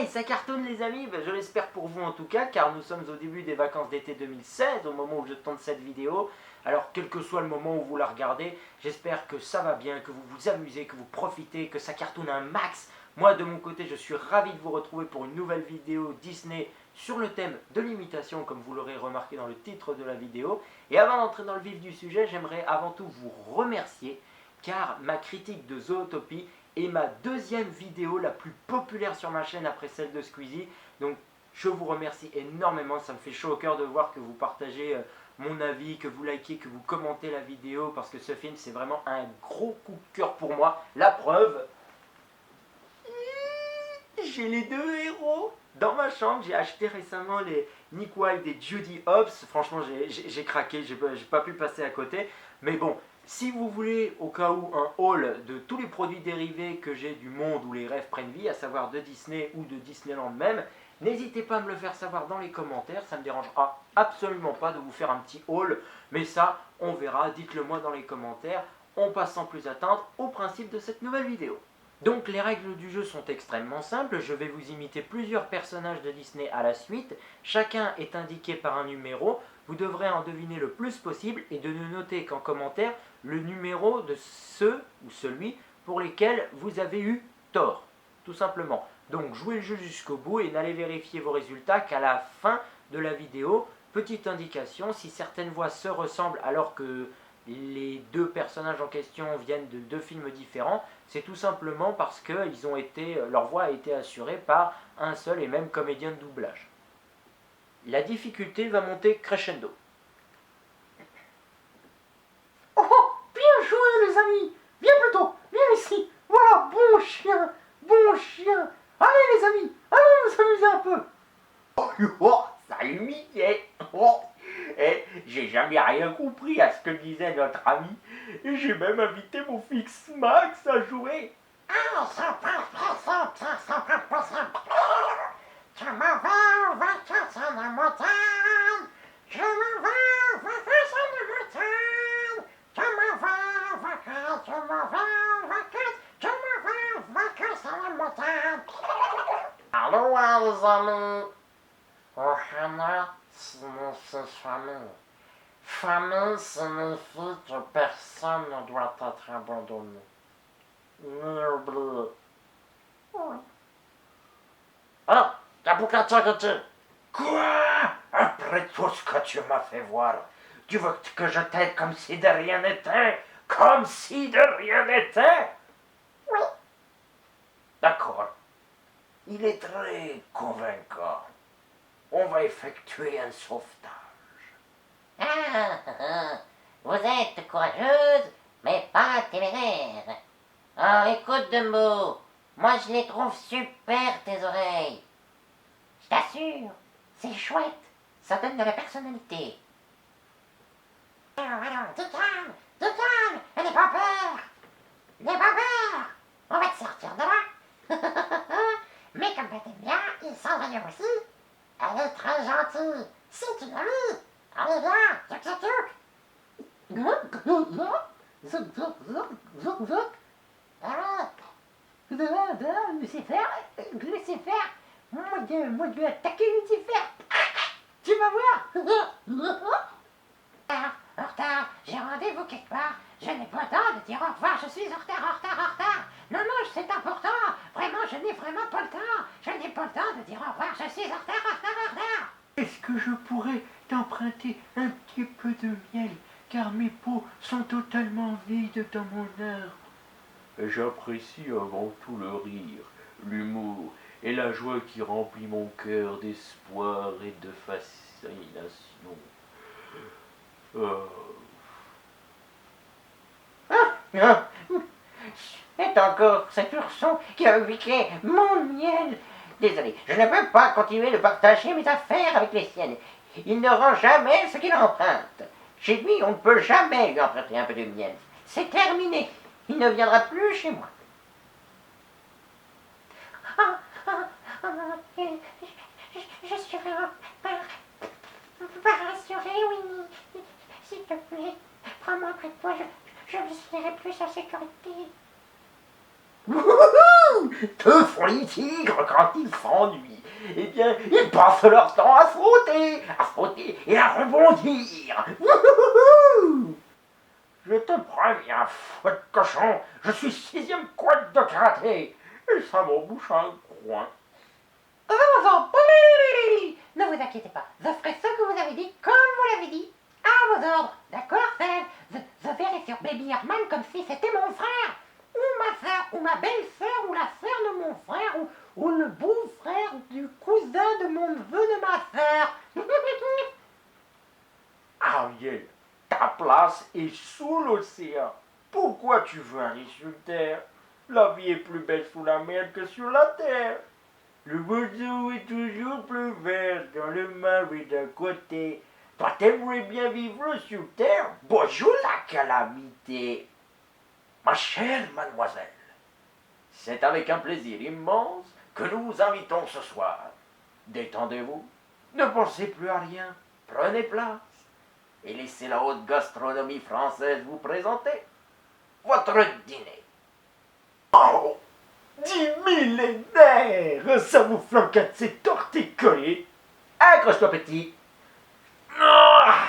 Hey, ça cartonne les amis, ben, je l'espère pour vous en tout cas, car nous sommes au début des vacances d'été 2016, au moment où je tourne cette vidéo. Alors quel que soit le moment où vous la regardez, j'espère que ça va bien, que vous vous amusez, que vous profitez, que ça cartonne un max. Moi de mon côté, je suis ravi de vous retrouver pour une nouvelle vidéo Disney sur le thème de l'imitation, comme vous l'aurez remarqué dans le titre de la vidéo. Et avant d'entrer dans le vif du sujet, j'aimerais avant tout vous remercier, car ma critique de Zootopie est ma deuxième vidéo la plus populaire sur ma chaîne après celle de Squeezie. Donc je vous remercie énormément, ça me fait chaud au cœur de voir que vous partagez mon avis, que vous likez, que vous commentez la vidéo, parce que ce film c'est vraiment un gros coup de cœur pour moi. La preuve, j'ai les deux héros dans ma chambre. J'ai acheté récemment les Nick Wilde et Judy Hopps. Franchement j'ai craqué, j'ai pas pu passer à côté. Mais bon, si vous voulez au cas où un haul de tous les produits dérivés que j'ai du monde où les rêves prennent vie, à savoir de Disney ou de Disneyland même, n'hésitez pas à me le faire savoir dans les commentaires, ça ne me dérangera absolument pas de vous faire un petit haul, mais ça on verra, dites-le moi dans les commentaires. On passe sans plus attendre au principe de cette nouvelle vidéo. Donc les règles du jeu sont extrêmement simples, je vais vous imiter plusieurs personnages de Disney à la suite, chacun est indiqué par un numéro, vous devrez en deviner le plus possible et de ne noter qu'en commentaire le numéro de ceux ou celui pour lesquels vous avez eu tort, tout simplement. Donc jouez le jeu jusqu'au bout et n'allez vérifier vos résultats qu'à la fin de la vidéo. Petite indication, si certaines voix se ressemblent alors que les deux personnages en question viennent de deux films différents, c'est tout simplement parce que leur voix a été assurée par un seul et même comédien de doublage. La difficulté va monter crescendo. Oh, bien joué les amis. Viens plutôt, viens ici. Voilà, bon chien, bon chien. Allez les amis, allez nous amuser un peu. Oh, salut Mickey. Oh, j'ai jamais rien compris à ce que disait notre ami. Et j'ai même invité mon fixe Max à jouer. Ah, ça passe pas simple, ça passe pas simple. Je m'en vais en vacances à la montagne. Je m'en vais en vacances à la montagne. Je m'en vais en vacances, je m'en vais en vacances. Je m'en vais en vacances à la montagne. Allô les amis. Ohana signifie famille. Famille signifie que personne ne doit être abandonné. Ni oublié. Oui. Ah, Kabukatsagati. Quoi? Après tout ce que tu m'as fait voir, tu veux que je t'aide comme si de rien n'était? Comme si de rien n'était? Oui. D'accord. Il est très convaincant. On va effectuer un sauvetage. Vous êtes courageuse, mais pas téméraire. Oh, écoute Dumbo, moi je les trouve super tes oreilles. Je t'assure, c'est chouette, ça donne de la personnalité. Alors, dis calme, n'aie pas peur. N'aie pas peur. On va te sortir de là. Mais comme t'aimes bien, il s'en va aussi. Elle est très gentille. Si tu l'as mis. Allez, viens, tuk tuk tuk. Lucifer, moi je vais attaquer Lucifer. Tu vas voir. En retard, j'ai rendez-vous quelque part. Je n'ai pas le temps de dire au revoir, je suis en retard. Non, c'est important. Vraiment, je n'ai vraiment pas le temps. Je n'ai pas le temps de dire au revoir, je suis en retard. Est-ce que je pourrais t'emprunter un petit peu de miel, car mes pots sont totalement vides dans mon arbre? J'apprécie avant tout le rire, l'humour et la joie qui remplit mon cœur d'espoir et de fascination. C'est encore cet ourson qui a piqué mon miel. Désolé, je ne peux pas continuer de partager mes affaires avec les siennes. Il ne rend jamais ce qu'il emprunte. Chez lui, on ne peut jamais lui emprunter un peu de miel. C'est terminé. Il ne viendra plus chez moi. Je suis vraiment pas rassurée, Winnie. S'il te plaît, prends-moi près de toi, je me sentirai plus en sécurité. Wouhou! Que font les tigres quand ils s'ennuient? Eh bien, ils passent leur temps à frotter et à rebondir. Wouhouhou! Je te préviens, fouet de cochon, je suis 6e quad de karaté, et ça m'embouche un coin. Ne vous inquiétez pas, je ferai ce que vous avez dit comme vous l'avez dit. À vos ordres, d'accord, Seb? Je verrai sur Baby Herman comme si c'était mon frère, ou ma soeur, ou ma belle-sœur, ou la sœur de mon frère, ou le beau-frère du cousin de mon neveu de ma sœur. Ariel, ta place est sous l'océan. Pourquoi tu veux aller sur Terre? La vie est plus belle sous la mer que sur la terre. Le oiseau est toujours plus vert dans le marais d'à côté. Toi, t'aimerais bien vivre sur Terre? Bonjour la calamité. Ma chère mademoiselle, c'est avec un plaisir immense que nous vous invitons ce soir. Détendez-vous, ne pensez plus à rien, prenez place et laissez la haute gastronomie française vous présenter votre dîner. Oh, 10 millénaires, ça vous flanque de ces torticolis. Accroche-toi, petit. Ah,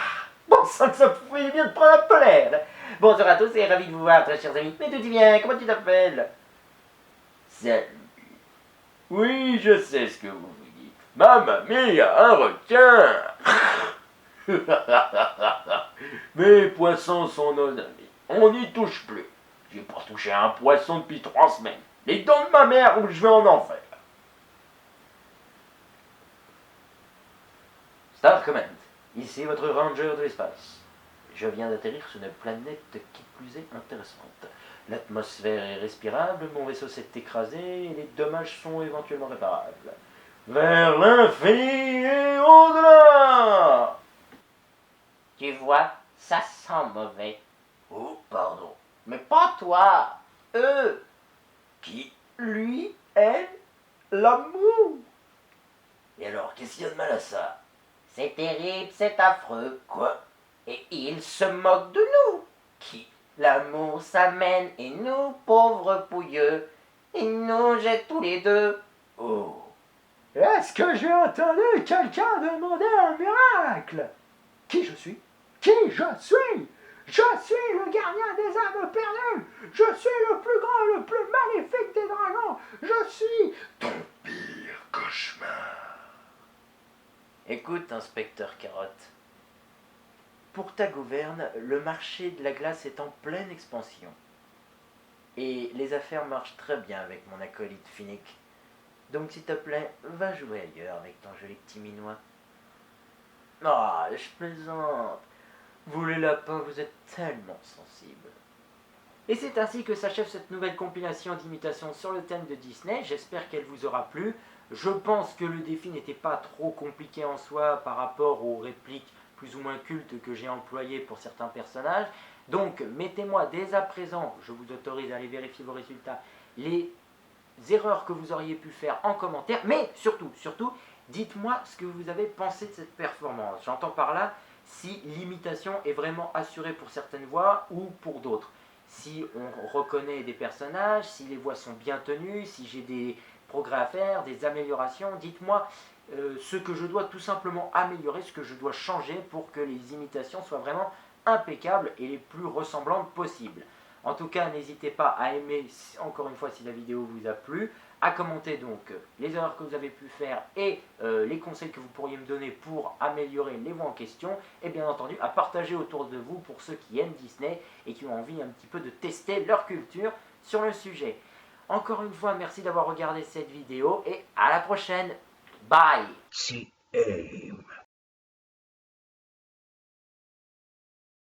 bon sang, ça fait bien de prendre un peu l'air. Bonjour à tous et ravi de vous voir, très chers amis. Mais d'où tu viens? Comment tu t'appelles? Salut. Oui, je sais ce que vous vous dites. Mamma mia, un requin. Mes poissons sont nos amis. On n'y touche plus. J'ai pas touché un poisson depuis 3 semaines. Les dents de ma mère ou je vais en enfer. Star Command, ici votre ranger de l'espace. Je viens d'atterrir sur une planète qui plus est intéressante. L'atmosphère est respirable, mon vaisseau s'est écrasé et les dommages sont éventuellement réparables. Vers l'infini et au-delà! Tu vois, ça sent mauvais. Oh, pardon. Mais pas toi, eux. Qui? Lui? Elle? L'amour? Et alors, qu'est-ce qu'il y a de mal à ça? C'est terrible, c'est affreux. Quoi? Et ils se moquent de nous. Qui? L'amour s'amène et nous, pauvres pouilleux, ils nous jettent tous les deux. Oh. Est-ce que j'ai entendu quelqu'un demander un miracle? Qui je suis? Qui je suis? Je suis le gardien des âmes perdues. Je suis le plus grand, le plus maléfique des dragons. Je suis ton pire cauchemar. Écoute, inspecteur Carotte. Pour ta gouverne, le marché de la glace est en pleine expansion. Et les affaires marchent très bien avec mon acolyte Finnick. Donc s'il te plaît, va jouer ailleurs avec ton joli petit minois. Ah, je plaisante. Vous les lapins, vous êtes tellement sensibles. Et c'est ainsi que s'achève cette nouvelle compilation d'imitations sur le thème de Disney. J'espère qu'elle vous aura plu. Je pense que le défi n'était pas trop compliqué en soi par rapport aux répliques plus ou moins cultes que j'ai employées pour certains personnages. Donc, mettez-moi dès à présent, je vous autorise à aller vérifier vos résultats, les erreurs que vous auriez pu faire en commentaire. Mais surtout, dites-moi ce que vous avez pensé de cette performance. J'entends par là si l'imitation est vraiment assurée pour certaines voix ou pour d'autres. Si on reconnaît des personnages, si les voix sont bien tenues, si j'ai des progrès à faire, des améliorations. Dites-moi ce que je dois tout simplement améliorer, ce que je dois changer pour que les imitations soient vraiment impeccables et les plus ressemblantes possibles. En tout cas, n'hésitez pas à aimer, encore une fois, si la vidéo vous a plu, à commenter donc les erreurs que vous avez pu faire et les conseils que vous pourriez me donner pour améliorer les voix en question, et bien entendu à partager autour de vous pour ceux qui aiment Disney et qui ont envie un petit peu de tester leur culture sur le sujet. Encore une fois, merci d'avoir regardé cette vidéo et à la prochaine. Bye. CA